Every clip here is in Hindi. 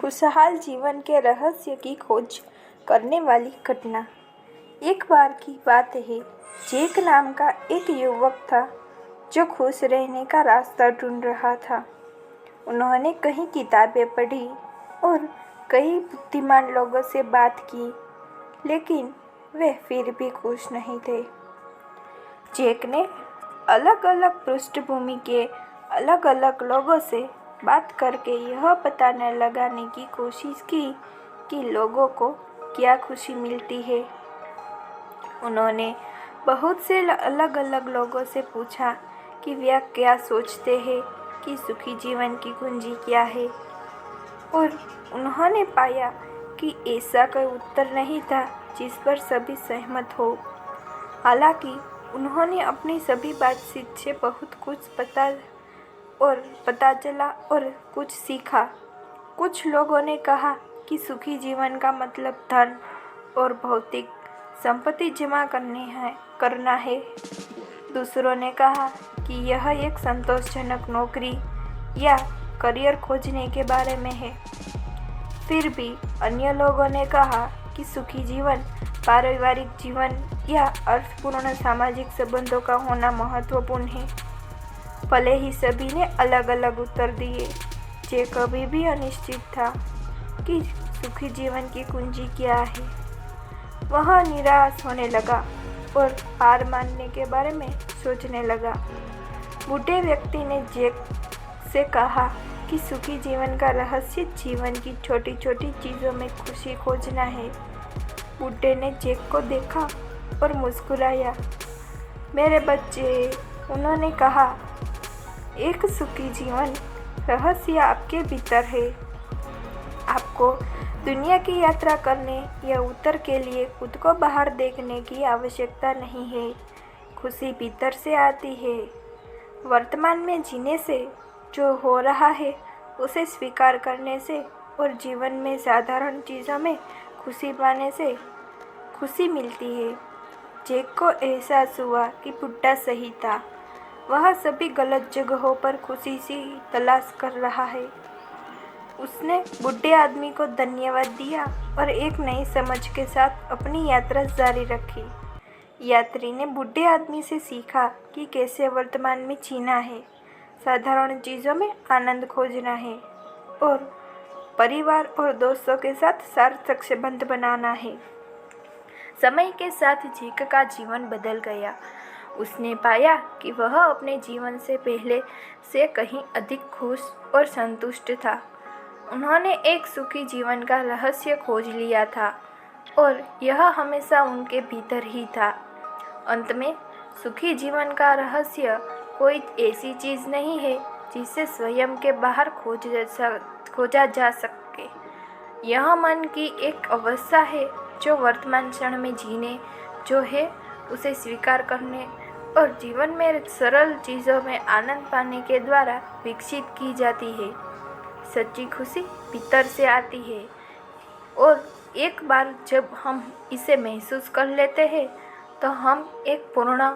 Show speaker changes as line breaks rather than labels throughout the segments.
खुशहाल जीवन के रहस्य की खोज करने वाली घटना। एक बार की बात है, जैक नाम का एक युवक था जो खुश रहने का रास्ता ढूंढ रहा था। उन्होंने कई किताबें पढ़ी और कई बुद्धिमान लोगों से बात की, लेकिन वे फिर भी खुश नहीं थे। जैक ने अलग अलग पृष्ठभूमि के अलग अलग लोगों से बात करके यह पता लगाने की कोशिश की कि लोगों को क्या खुशी मिलती है। उन्होंने बहुत से अलग अलग लोगों से पूछा कि वे क्या सोचते हैं कि सुखी जीवन की कुंजी क्या है, और उन्होंने पाया कि ऐसा कोई उत्तर नहीं था जिस पर सभी सहमत हो। हालांकि उन्होंने अपनी सभी बातचीत से बहुत कुछ पता चला और कुछ सीखा। कुछ लोगों ने कहा कि सुखी जीवन का मतलब धन और भौतिक संपत्ति जमा करना है। दूसरों ने कहा कि यह एक संतोषजनक नौकरी या करियर खोजने के बारे में है। फिर भी अन्य लोगों ने कहा कि सुखी जीवन पारिवारिक जीवन या अर्थपूर्ण सामाजिक संबंधों का होना महत्वपूर्ण है। भले ही सभी ने अलग अलग उत्तर दिए, जे कभी भी अनिश्चित था कि सुखी जीवन की कुंजी क्या है। वह निराश होने लगा और हार मानने के बारे में सोचने लगा। बूढ़े व्यक्ति ने जैक से कहा कि सुखी जीवन का रहस्य जीवन की छोटी छोटी चीज़ों में खुशी खोजना है। बूढ़े ने जैक को देखा और मुस्कुराया। मेरे बच्चे, उन्होंने कहा, एक सुखी जीवन रहस्य आपके भीतर है। आपको दुनिया की यात्रा करने या उत्तर के लिए खुद को बाहर देखने की आवश्यकता नहीं है। खुशी भीतर से आती है। वर्तमान में जीने से, जो हो रहा है उसे स्वीकार करने से और जीवन में साधारण चीज़ों में खुशी पाने से खुशी मिलती है। जैक को एहसास हुआ कि बुढ़ा सही था। वह सभी गलत जगहों पर खुशी सी तलाश कर रहा है। उसने बूढ़े आदमी को धन्यवाद दिया और एक नई समझ के साथ अपनी यात्रा जारी रखी। यात्री ने बूढ़े आदमी से सीखा कि कैसे वर्तमान में जीना है, साधारण चीज़ों में आनंद खोजना है और परिवार और दोस्तों के साथ सार्थक संबंध बनाना है। समय के साथ जैक का जीवन बदल गया। उसने पाया कि वह अपने जीवन से पहले से कहीं अधिक खुश और संतुष्ट था। उन्होंने एक सुखी जीवन का रहस्य खोज लिया था और यह हमेशा उनके भीतर ही था। अंत में सुखी जीवन का रहस्य कोई ऐसी चीज़ नहीं है जिसे स्वयं के बाहर खोजा जा सके। यह मन की एक अवस्था है जो वर्तमान क्षण में जीने जो है उसे स्वीकार करने और जीवन में सरल चीज़ों में आनंद पाने के द्वारा विकसित की जाती है। सच्ची खुशी भीतर से आती है और एक बार जब हम इसे महसूस कर लेते हैं तो हम एक पूर्ण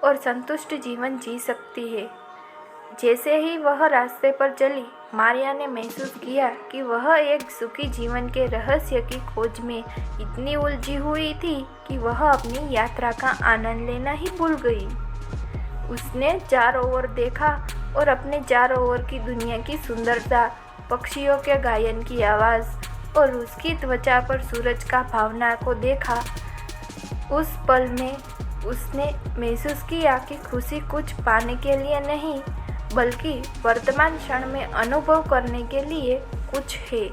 और संतुष्ट जीवन जी सकती है। जैसे ही वह रास्ते पर चली, मारिया ने महसूस किया कि वह एक सुखी जीवन के रहस्य की खोज में इतनी उलझी हुई थी कि वह अपनी यात्रा का आनंद लेना ही भूल गई। उसने चारों ओर देखा और अपने चारों ओर की दुनिया की सुंदरता, पक्षियों के गायन की आवाज़ और उसकी त्वचा पर सूरज का भावना को देखा। उस पल में उसने महसूस किया कि खुशी कुछ पाने के लिए नहीं, बल्कि वर्तमान क्षण में अनुभव करने के लिए कुछ है।